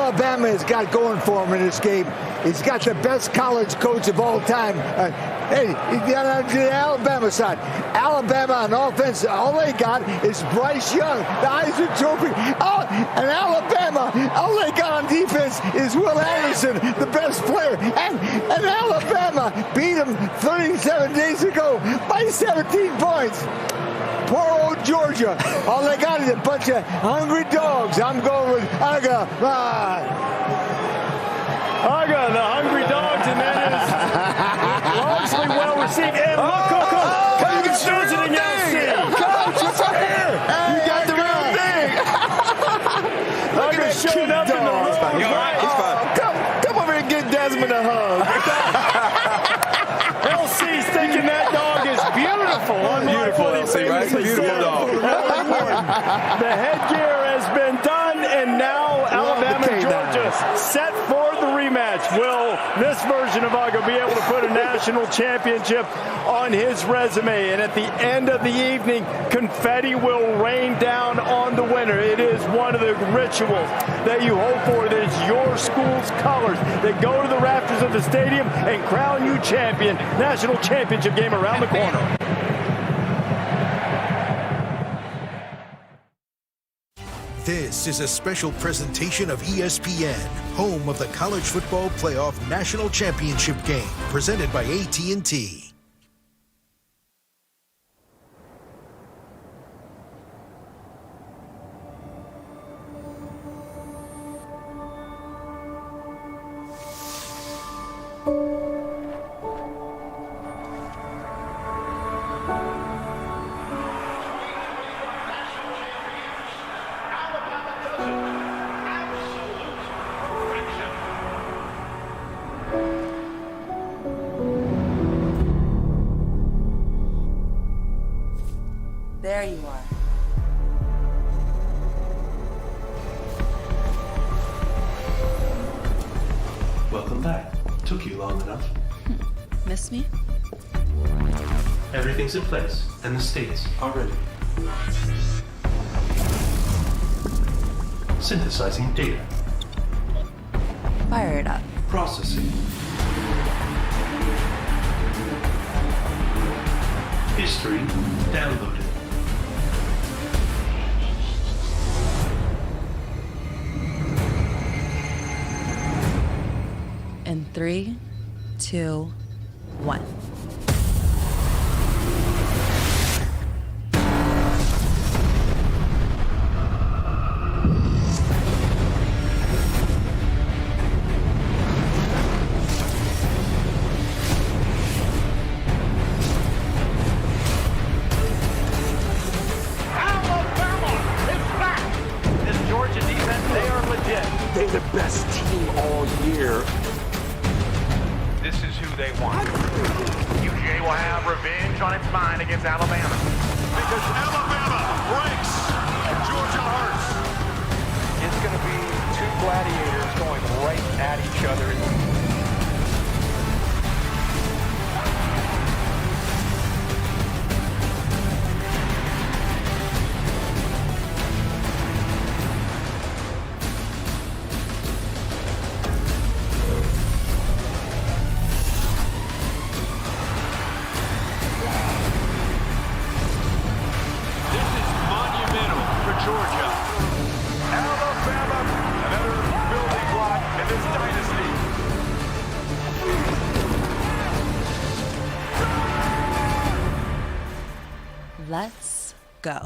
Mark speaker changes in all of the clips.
Speaker 1: Alabama has got going for him in this game. He's got the best college coach of all time. Hey, he's got on the Alabama side. Alabama on offense, all they got is Bryce Young, the Heisman Trophy. Oh, and Alabama, all they got on defense is Will Anderson, the best player. And Alabama beat him 37 days ago by 17 points. Poor old Georgia. All they got is a bunch of hungry dogs. I'm going with Aga,
Speaker 2: the hungry dogs, and that is largely well received. And look, Coach is visiting LC.
Speaker 1: Coach, what's up here?
Speaker 3: You got the real thing.
Speaker 2: Aga showing up in the room.
Speaker 3: He's fine. Come over and get Desmond a hug.
Speaker 2: LC's thinking that dog is beautiful.
Speaker 3: Beautiful, LC, right? Beautiful dog.
Speaker 2: The headgear has been done, and now Alabama and Georgia set for the rematch. Will this version of Aga be able to put a national championship on his resume? And at the end of the evening, confetti will rain down on the winner. It is one of the rituals that you hope for. That is your school's colors that go to the rafters of the stadium and crown you champion. National championship game around the corner.
Speaker 4: This is a special presentation of ESPN, home of the College Football Playoff National Championship Game, presented by AT&T.
Speaker 5: There you are.
Speaker 6: Welcome back. Took you long enough.
Speaker 5: Miss me?
Speaker 6: Everything's in place, and the states are ready. Synthesizing data.
Speaker 5: Fire it up.
Speaker 6: Processing. History downloaded.
Speaker 5: In 3, 2, 1.
Speaker 7: They're the best team all year.
Speaker 8: This is who they want. UGA will have revenge on its mind against Alabama.
Speaker 9: Because Alabama breaks and Georgia hurts.
Speaker 8: It's going to be two gladiators going right at each other.
Speaker 9: Georgia.
Speaker 8: Alabama, another building block in this dynasty.
Speaker 5: Let's go.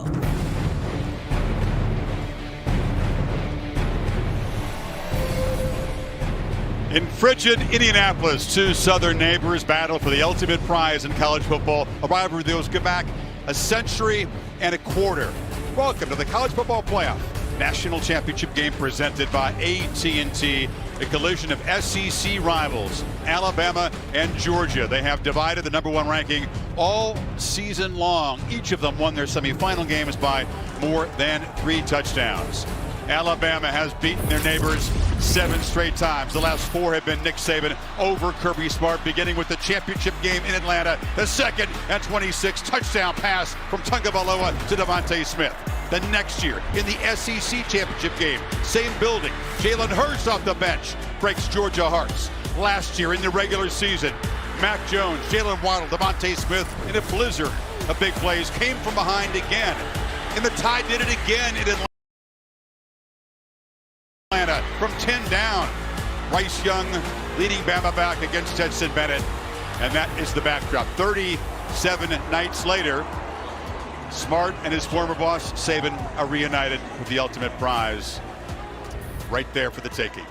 Speaker 10: In frigid Indianapolis, two southern neighbors battle for the ultimate prize in college football. A rivalry that goes back a century and a quarter. Welcome to the College Football Playoff National Championship Game presented by AT&T, a collision of SEC rivals, Alabama and Georgia. They have divided the #1 ranking all season long. Each of them won their semifinal games by more than 3 touchdowns. Alabama has beaten their neighbors 7 straight times. The last 4 have been Nick Saban over Kirby Smart, beginning with the championship game in Atlanta, the 2nd and 26 touchdown pass from Tagovailoa to Devontae Smith. The next year, in the SEC championship game, same building, Jalen Hurts off the bench breaks Georgia hearts. Last year in the regular season, Mac Jones, Jalen Waddle, Devontae Smith in a blizzard of big plays came from behind again. And the Tide did it again in Atlanta from 10 down. Bryce Young leading Bama back against Stetson Bennett. And that is the backdrop. 37 nights later, Smart and his former boss, Saban, are reunited with the ultimate prize right there for the taking.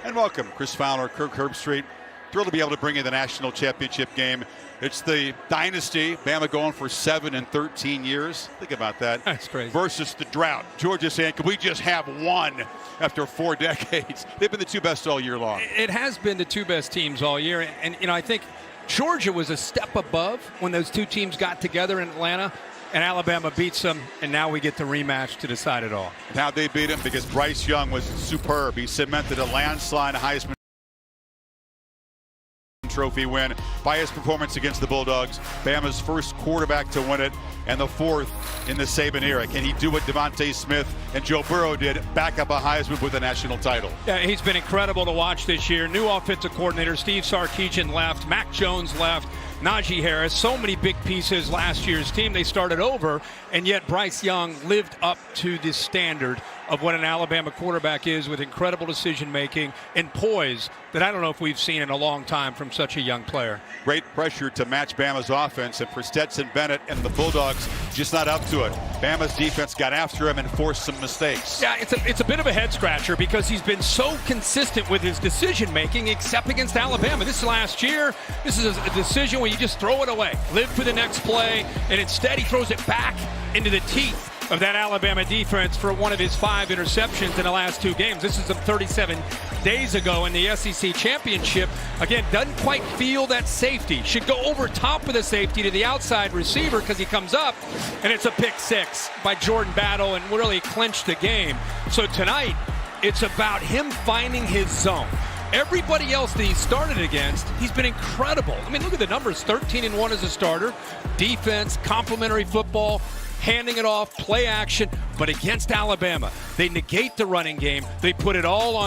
Speaker 10: And welcome, Chris Fowler, Kirk Herbstreit. Thrilled to be able to bring you the national championship game. It's the dynasty, Bama going for 7 and 13 years. Think about that.
Speaker 11: That's crazy.
Speaker 10: Versus the drought. Georgia saying, can we just have one after 4 decades? They've been the 2 best all year long.
Speaker 11: It has been the 2 best teams all year. And you know, I think Georgia was a step above when those 2 teams got together in Atlanta. And Alabama beats them, and now we get the rematch to decide it all.
Speaker 10: Now they beat him because Bryce Young was superb. He cemented a landslide Heisman Trophy win by his performance against the Bulldogs. Bama's first quarterback to win it, and the 4th in the Saban era. Can he do what Devontae Smith and Joe Burrow did, back up a Heisman with a national title?
Speaker 11: Yeah, he's been incredible to watch this year. New offensive coordinator, Steve Sarkisian left, Mac Jones left, Najee Harris, so many big pieces last year's team. They started over, and yet Bryce Young lived up to the standard of what an Alabama quarterback is, with incredible decision-making and poise that I don't know if we've seen in a long time from such a young player.
Speaker 10: Great pressure to match Bama's offense, and for Stetson Bennett and the Bulldogs, just not up to it. Bama's defense got after him and forced some mistakes.
Speaker 11: Yeah, it's a bit of a head-scratcher because he's been so consistent with his decision-making, except against Alabama. This last year, this is a decision where you just throw it away, live for the next play, and instead he throws it back into the teeth of that Alabama defense for one of his 5 interceptions in the last 2 games. This is 37 days ago in the SEC championship. Again, doesn't quite feel that safety. Should go over top of the safety to the outside receiver because he comes up, and it's a pick 6 by Jordan Battle and really clinched the game. So tonight, it's about him finding his zone. Everybody else that he started against, he's been incredible. I mean, look at the numbers, 13-1 as a starter. Defense, complimentary football, handing it off, play action. But against Alabama, they negate the running game. They put it all on